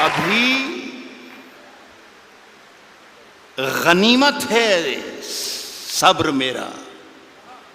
ابھی غنیمت ہے صبر میرا،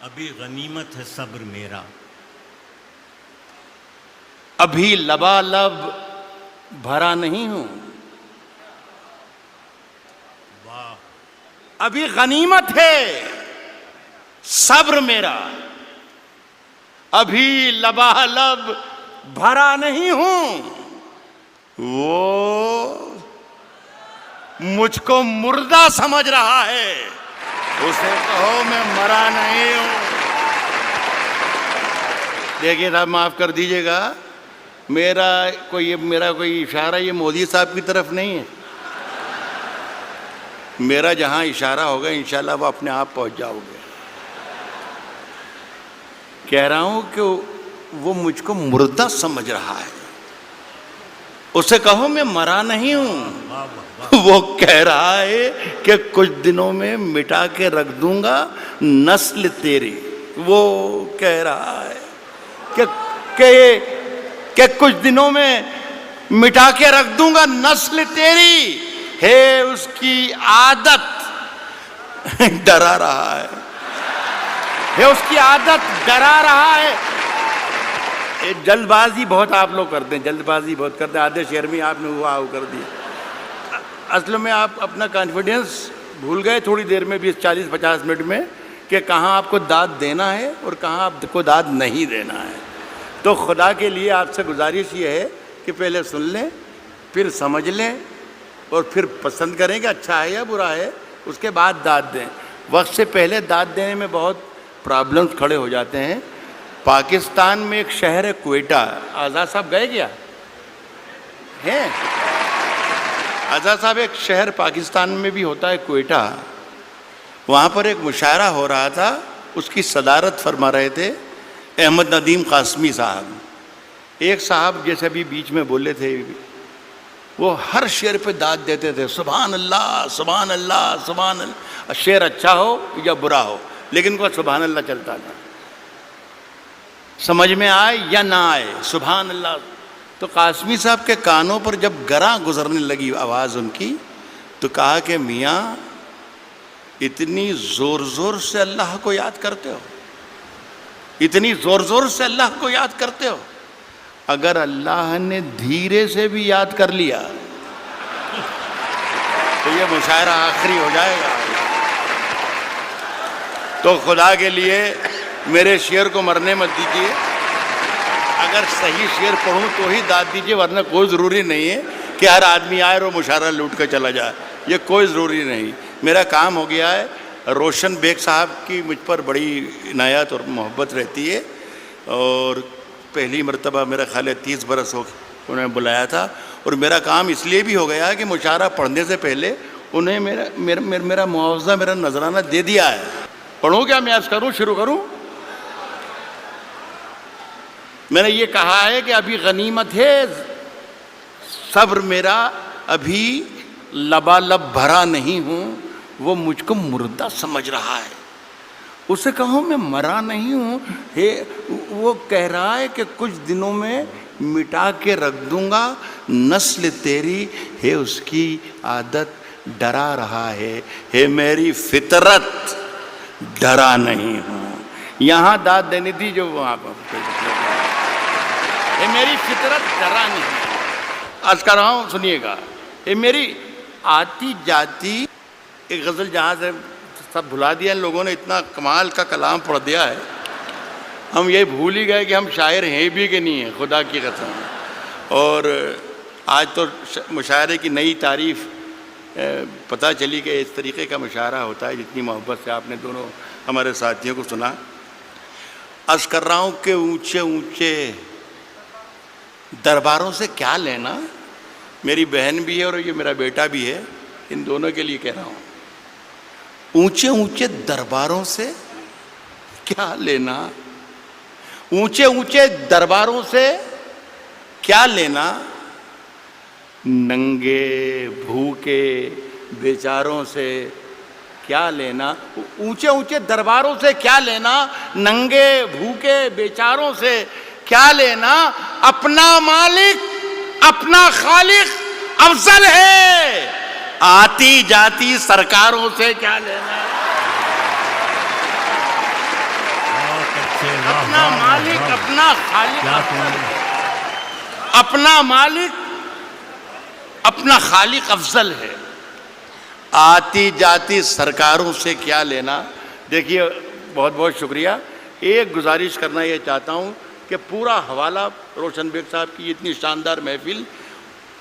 ابھی غنیمت ہے صبر میرا، ابھی لبالب بھرا نہیں ہوں، واہ، ابھی غنیمت ہے صبر میرا، ابھی لبالب بھرا نہیں ہوں، وہ مجھ کو مردہ سمجھ رہا ہے، اسے کہو میں مرا نہیں ہوں۔ دیکھیے صاحب معاف کر دیجئے گا، میرا کوئی اشارہ یہ مودی صاحب کی طرف نہیں ہے، میرا جہاں اشارہ ہوگا انشاءاللہ وہ اپنے آپ پہنچ جاؤ گے۔ کہہ رہا ہوں کہ وہ مجھ کو مردہ سمجھ رہا ہے، اسے کہو میں مرا نہیں ہوں، وہ کہہ رہا ہے کہ کچھ دنوں میں مٹا کے رکھ دوں گا نسل تیری، وہ کہہ رہا ہے کہ کچھ دنوں میں مٹا کے رکھ دوں گا نسل تیری، ہے اس کی عادت ڈرا رہا ہے اس کی عادت ڈرا رہا ہے۔ جلد بازی بہت آپ لوگ کرتے ہیں، جلد بازی بہت کرتے ہیں، آدھے شعر میں آپ نے ہوا کر دیا، اصل میں آپ اپنا کانفیڈنس بھول گئے تھوڑی دیر میں، 20-40-50 منٹ میں، کہ کہاں آپ کو داد دینا ہے اور کہاں آپ کو داد نہیں دینا ہے۔ تو خدا کے لیے آپ سے گزارش یہ ہے کہ پہلے سن لیں، پھر سمجھ لیں، اور پھر پسند کریں کہ اچھا ہے یا برا ہے، اس کے بعد داد دیں۔ وقت سے پہلے داد دینے میں بہت پرابلمز کھڑے ہو جاتے ہیں۔ پاکستان میں ایک شہر ہے کوئٹہ، آزاد صاحب گئے کیا ہیں؟ آزاد صاحب ایک شہر پاکستان میں بھی ہوتا ہے کوئٹہ، وہاں پر ایک مشاعرہ ہو رہا تھا، اس کی صدارت فرما رہے تھے احمد ندیم قاسمی صاحب۔ ایک صاحب جیسے ابھی بیچ میں بولے تھے، وہ ہر شعر پہ داد دیتے تھے، سبحان اللہ سبحان اللہ سبحان اللہ، شعر اچھا ہو یا برا ہو لیکن وہ سبحان اللہ چلتا تھا، سمجھ میں آئے یا نہ آئے سبحان اللہ۔ تو قاسمی صاحب کے کانوں پر جب گراں گزرنے لگی آواز ان کی، تو کہا کہ میاں اتنی زور زور سے اللہ کو یاد کرتے ہو، اتنی زور زور سے اللہ کو یاد کرتے ہو، اگر اللہ نے دھیرے سے بھی یاد کر لیا تو یہ مشاعرہ آخری ہو جائے گا۔ تو خدا کے لیے میرے شعر کو مرنے مت دیجیے، اگر صحیح شعر پڑھوں تو ہی داد دیجیے، ورنہ کوئی ضروری نہیں ہے کہ ہر آدمی آئے اور وہ مشاعرہ لوٹ کے چلا جائے، یہ کوئی ضروری نہیں۔ میرا کام ہو گیا ہے، روشن بیگ صاحب کی مجھ پر بڑی عنایت اور محبت رہتی ہے، اور پہلی مرتبہ میرا خیال ہے 30 برس ہو انہوں نے بلایا تھا، اور میرا کام اس لیے بھی ہو گیا ہے کہ مشاعرہ پڑھنے سے پہلے انہیں میرا معاوضہ، میرا نذرانہ دے دیا ہے۔ پڑھوں کیا میں عرض کروں، شروع کروں؟ میں نے یہ کہا ہے کہ ابھی غنیمت ہے صبر میرا، ابھی لبالب بھرا نہیں ہوں، وہ مجھ کو مردہ سمجھ رہا ہے، اسے کہوں میں مرا نہیں ہوں، وہ کہہ رہا ہے کہ کچھ دنوں میں مٹا کے رکھ دوں گا نسل تیری، ہے اس کی عادت ڈرا رہا ہے میری فطرت ڈرا نہیں ہوں۔ یہاں داد دینی تھی جو وہاں پر، اے میری فطرت ڈرا نہیں ہے۔ عرض کر رہا ہوں سنیے گا، اے میری آتی جاتی، ایک غزل جہاں سے سب بھلا دیا ان لوگوں نے، اتنا کمال کا کلام پڑھ دیا ہے، ہم یہ بھول ہی گئے کہ ہم شاعر ہیں بھی کہ نہیں ہیں، خدا کی قسم۔ اور آج تو مشاعرے کی نئی تعریف پتہ چلی کہ اس طریقے کا مشاعرہ ہوتا ہے، جتنی محبت سے آپ نے دونوں ہمارے ساتھیوں کو سنا۔ عرض کر رہا ہوں کہ اونچے اونچے درباروں سے کیا لینا، میری بہن بھی ہے اور یہ میرا بیٹا بھی ہے، ان دونوں کے لیے کہہ رہا ہوں، اونچے اونچے درباروں سے کیا لینا، اونچے اونچے درباروں سے کیا لینا، ننگے بھوکے بیچاروں سے کیا لینا، اونچے اونچے درباروں سے کیا لینا، ننگے بھوکے بیچاروں سے کیا لینا، اپنا مالک اپنا خالق افضل ہے، آتی جاتی سرکاروں سے کیا لینا ہے؟ بہت اچھے، واہ اپنا واہ واہ مالک، واہ۔ اپنا خالق کیا افضل تم ہے۔ اپنا مالک، اپنا خالق افضل ہے، آتی جاتی سرکاروں سے کیا لینا۔ دیکھیے بہت بہت شکریہ۔ ایک گزارش کرنا یہ چاہتا ہوں کہ پورا حوالہ روشن بیگ صاحب کی اتنی شاندار محفل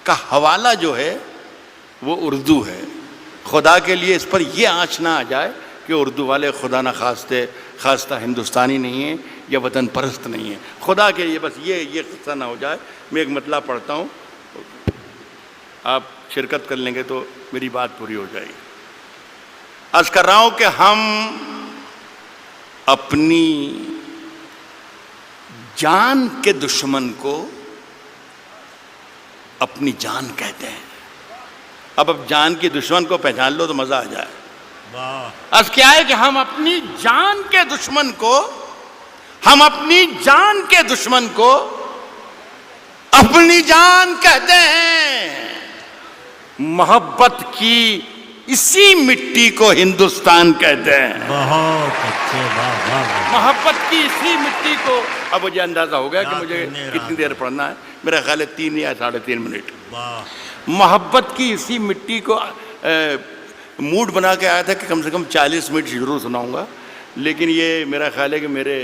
کا حوالہ جو ہے وہ اردو ہے۔ خدا کے لیے اس پر یہ آنچ نہ آ جائے کہ اردو والے خدا نہ خواستہ ہندوستانی نہیں ہیں یا وطن پرست نہیں ہیں۔ خدا کے لیے بس یہ قصہ نہ ہو جائے۔ میں ایک مطلب پڑھتا ہوں، آپ شرکت کر لیں گے تو میری بات پوری ہو جائے گی۔ عرض کر رہا ہوں کہ ہم اپنی جان کے دشمن کو اپنی جان کہتے ہیں۔ اب جان کی دشمن کو پہچان لو تو مزہ آ جائے۔ واہ، عرض کیا ہے کہ ہم اپنی جان کے دشمن کو، ہم اپنی جان کے دشمن کو اپنی جان کہتے ہیں۔ محبت کی اسی مٹی کو ہندوستان کہتے ہیں۔ بہت اچھے، واہ واہ واہ۔ محبت کی اسی مٹی کو، اب مجھے اندازہ ہو گیا کہ کیا مجھے تم نے کتنی دیر پڑھنا ہے۔ میرا خیال ہے 3 یا 3.5 منٹ۔ واہ، محبت کی اسی مٹی کو موڈ بنا کے آیا تھا کہ کم سے کم 40 منٹ ضرور سناؤں گا، لیکن یہ میرا خیال ہے کہ میرے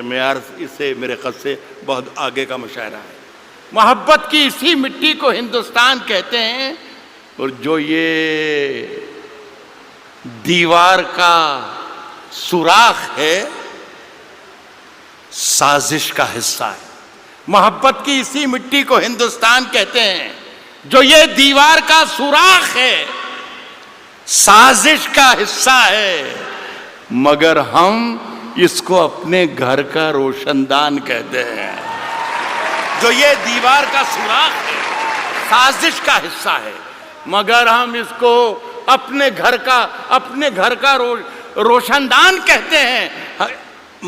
معیار اس سے، میرے قد سے بہت آگے کا مشاعرہ ہے۔ محبت کی اسی مٹی کو ہندوستان کہتے ہیں، اور جو یہ دیوار کا سوراخ ہے سازش کا حصہ ہے۔ محبت کی اسی مٹی کو ہندوستان کہتے ہیں، جو یہ دیوار کا سوراخ ہے سازش کا حصہ ہے، مگر ہم اس کو اپنے گھر کا روشن دان کہتے ہیں۔ جو یہ دیوار کا سوراخ ہے سازش کا حصہ ہے، مگر ہم اس کو اپنے گھر کا روشن دان کہتے ہیں،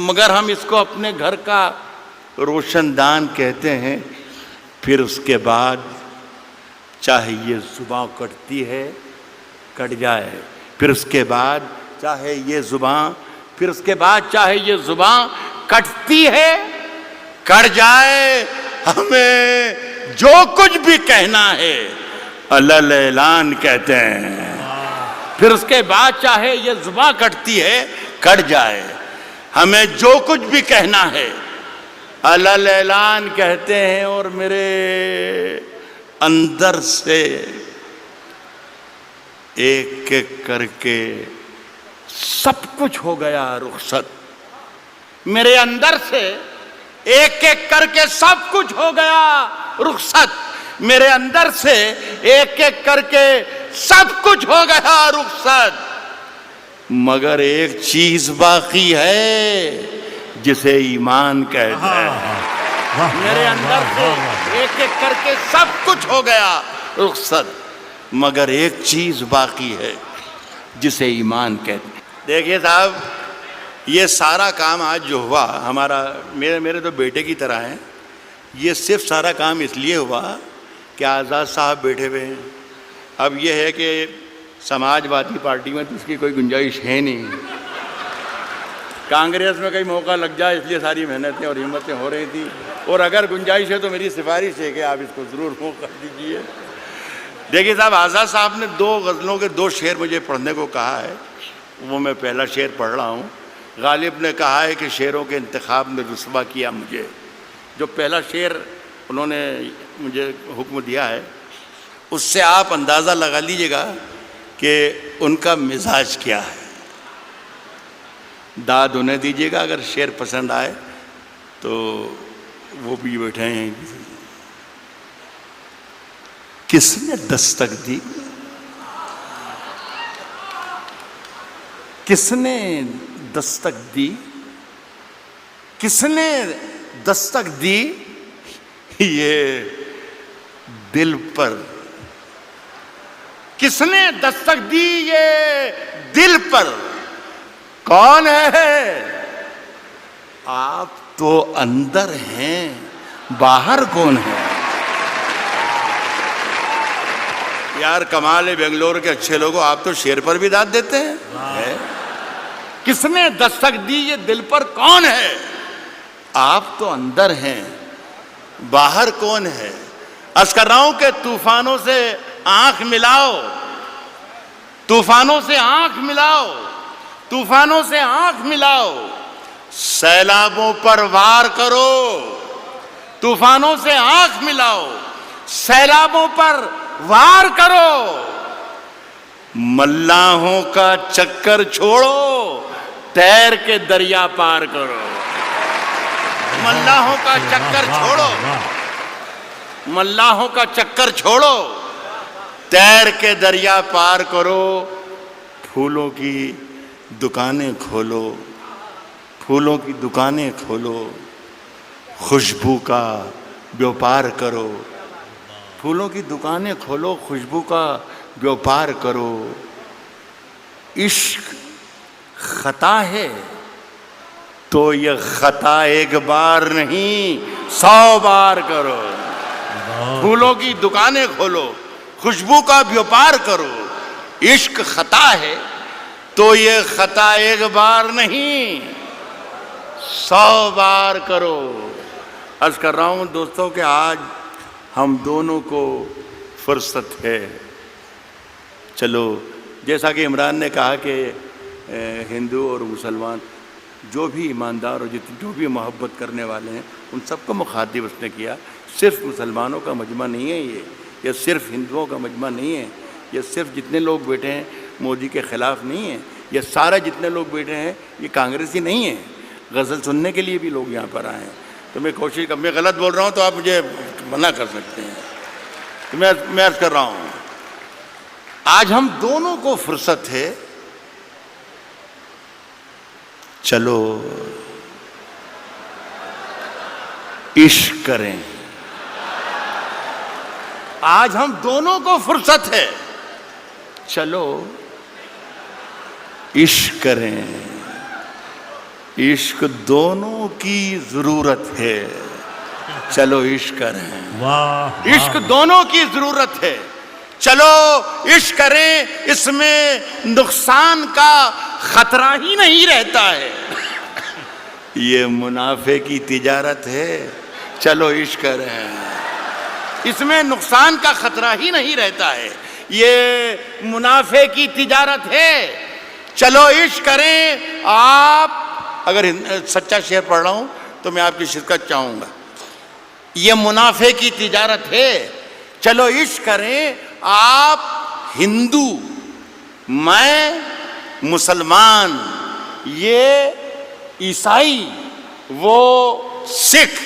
مگر ہم اس کو اپنے گھر کا روشن دان کہتے ہیں۔ پھر اس کے بعد چاہے یہ زباں کٹتی ہے کٹ جائے، پھر اس کے بعد چاہے یہ زباں کٹتی ہے کٹ جائے، ہمیں جو کچھ بھی کہنا ہے الل اعلان کہتے ہیں۔ پھر اس کے بعد چاہے یہ زباں کٹتی ہے کٹ جائے، ہمیں جو کچھ بھی کہنا ہے الل اعلان کہتے ہیں۔ اور میرے اندر سے ایک ایک کر کے سب کچھ ہو گیا رخصت، میرے اندر سے ایک ایک کر کے سب کچھ ہو گیا رخصت، میرے اندر سے ایک ایک کر کے سب کچھ ہو گیا رخصت، مگر ایک چیز باقی ہے جسے ایمان کہتے ہیں۔ میرے اندر سے ایک ایک کر کے سب کچھ ہو گیا رخصت، مگر ایک چیز باقی ہے جسے ایمان کہتے ہیں۔ دیکھیے صاحب، یہ سارا کام آج جو ہوا ہمارا، میرے تو بیٹے کی طرح ہیں، یہ صرف سارا کام اس لیے ہوا کہ آزاد صاحب بیٹھے ہوئے ہیں۔ اب یہ ہے کہ سماج وادی پارٹی میں تو اس کی کوئی گنجائش ہے نہیں، کانگریس میں کئی موقع لگ جائے، اس لیے ساری محنتیں اور ہمتیں ہو رہی تھیں، اور اگر گنجائش ہے تو میری سفارش ہے کہ آپ اس کو ضرور موقع دیجیے۔ دیکھیے صاحب، آزاد صاحب نے 2 غزلوں کے 2 شعر مجھے پڑھنے کو کہا ہے، وہ میں پہلا شعر پڑھ رہا ہوں۔ غالب نے کہا ہے کہ شعروں کے انتخاب میں رسوا کیا مجھے۔ جو پہلا شعر انہوں نے مجھے حکم دیا ہے، اس سے آپ اندازہ لگا لیجئے گا کہ ان کا مزاج کیا ہے۔ داد انہیں دیجئے گا، اگر شعر پسند آئے تو وہ بھی بیٹھے ہیں۔ کس نے دستک دی، کس نے دستک دی، کس نے دستک دی یہ دل پر، کس نے دستک دی یہ دل پر، کون ہے؟ آپ تو اندر ہیں، باہر کون ہے؟ یار کمال ہے بنگلور کے اچھے لوگوں، آپ تو شیر پر بھی داد دیتے ہیں. کس نے دستک دی یہ دل پر کون ہے؟ آپ تو اندر ہیں، باہر کون ہے؟ عرض کر رہا ہوں کہ طوفانوں سے آنکھ ملاؤ، طوفانوں سے آنکھ ملاؤ، طوفانوں سے آنکھ ملاؤ، سیلابوں پر وار کرو. طوفانوں سے آنکھ ملاؤ، سیلابوں پر وار کرو. ملاحوں کا چکر چھوڑو، تیر کے دریا پار کرو. ملاحوں کا چکر چھوڑو، ملاحوں کا چکر چھوڑو، تیر کے دریا پار کرو. پھولوں کی دکانیں کھولو، پھولوں کی دکانیں کھولو، خوشبو کا بیوپار کرو. پھولوں کی دکانیں کھولو، خوشبو کا بیوپار کرو. عشق خطا ہے تو یہ خطا ایک بار نہیں 100 بار کرو. پھولوں کی دکانیں کھولو، خوشبو کا بیوپار کرو. عشق خطا ہے تو یہ خطا ایک بار نہیں 100 بار کرو. عرض کر رہا ہوں دوستوں کہ آج ہم دونوں کو فرصت ہے. چلو جیسا کہ عمران نے کہا کہ ہندو اور مسلمان جو بھی ایماندار اور جو بھی محبت کرنے والے ہیں ان سب کو مخاطب اس نے کیا. صرف مسلمانوں کا مجمع نہیں ہے یہ صرف ہندوؤں کا مجمع نہیں ہے، یہ صرف جتنے لوگ بیٹھے ہیں مودی کے خلاف نہیں ہیں، یہ سارے جتنے لوگ بیٹھے ہیں یہ کانگریسی نہیں ہیں. غزل سننے کے لیے بھی لوگ یہاں پر آئے ہیں. تو میں کوشش کر، میں غلط بول رہا ہوں تو آپ مجھے منع کر سکتے ہیں. تو میں عرض کر رہا ہوں آج ہم دونوں کو فرصت ہے. چلو عشق کریں. آج ہم دونوں کو فرصت ہے، چلو عشق کریں. عشق دونوں کی ضرورت ہے، چلو عشق کریں. عشق دونوں کی ضرورت ہے، چلو عشق کریں. اس میں نقصان کا خطرہ ہی نہیں رہتا ہے. یہ منافع کی تجارت ہے، چلو عشق کریں. اس میں نقصان کا خطرہ ہی نہیں رہتا ہے. یہ منافع کی تجارت ہے، چلو عشق کریں. آپ اگر سچا شعر پڑھ رہا ہوں تو میں آپ کی شرکت چاہوں گا. یہ منافع کی تجارت ہے، چلو عشق کریں. آپ ہندو، میں مسلمان، یہ عیسائی، وہ سکھ.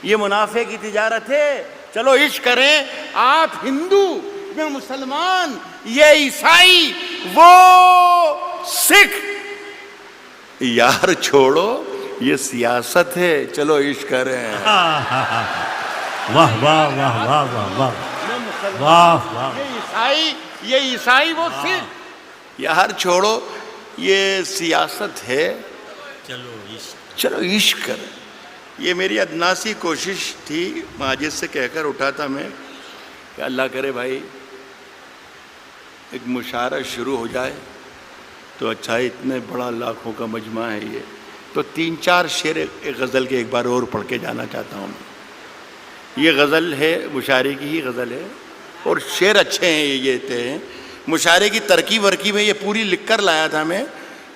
یہ منافع کی تجارت ہے، چلو عشق کریں. آپ ہندو، میں مسلمان، یہ عیسائی، وہ سکھ. یار چھوڑو یہ سیاست ہے، چلو عشق کریں. واہ واہ واہ واہ واہ واہ واہ واہ. یہ عیسائی وہ سکھ. یار چھوڑو یہ سیاست ہے، چلو عشق کریں. یہ میری ادناسی کوشش تھی، ماجد سے کہہ کر اٹھا تھا میں کہ اللہ کرے بھائی ایک مشاعرہ شروع ہو جائے تو اچھا ہے. اتنے بڑا لاکھوں کا مجمع ہے یہ، تو 3-4 شعر ایک غزل کے ایک بار اور پڑھ کے جانا چاہتا ہوں. یہ غزل ہے، مشاعرے کی ہی غزل ہے اور شعر اچھے ہیں. یہ تھے مشاعرے کی ترکیب ورکیب ہے، یہ پوری لکھ کر لایا تھا میں،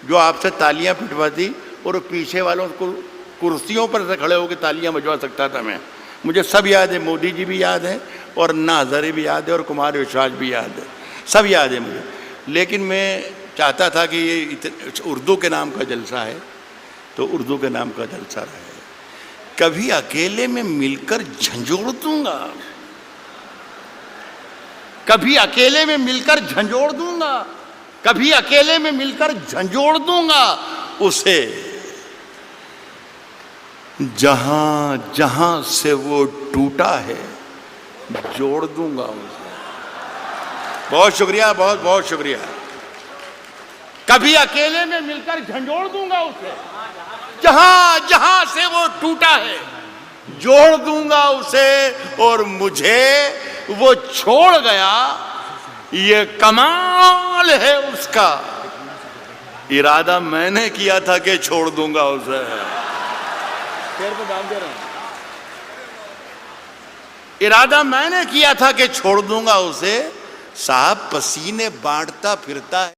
جو آپ سے تالیاں پٹواتی اور پیچھے والوں کو کرسیوں پر سے کھڑے ہو کے تالیاں بجوا سکتا تھا میں. مجھے سب یاد ہے، مودی جی بھی یاد ہیں اور انا ہزارے بھی یاد ہے اور کمار وشواس بھی یاد ہے، سب یاد ہے مجھے. لیکن میں چاہتا تھا کہ یہ اردو کے نام کا جلسہ ہے تو اردو کے نام کا جلسہ رہے. کبھی اکیلے میں مل کر جھنجھوڑ دوں گا، کبھی اکیلے میں مل کر جھنجھوڑ دوں گا، کبھی اکیلے میں مل کر جھنجھوڑ دوں گا اسے. جہاں جہاں سے وہ ٹوٹا ہے جوڑ دوں گا اسے. بہت شکریہ، بہت بہت شکریہ. کبھی اکیلے میں مل کر جھنجھوڑ دوں گا اسے، جہاں جہاں سے وہ ٹوٹا ہے جوڑ دوں گا اسے. اور مجھے وہ چھوڑ گیا یہ کمال ہے اس کا، ارادہ میں نے کیا تھا کہ چھوڑ دوں گا اسے. پیر پہ دام دے رہا ہوں. ارادہ میں نے کیا تھا کہ چھوڑ دوں گا اسے، صاحب پسینے بانٹتا پھرتا ہے.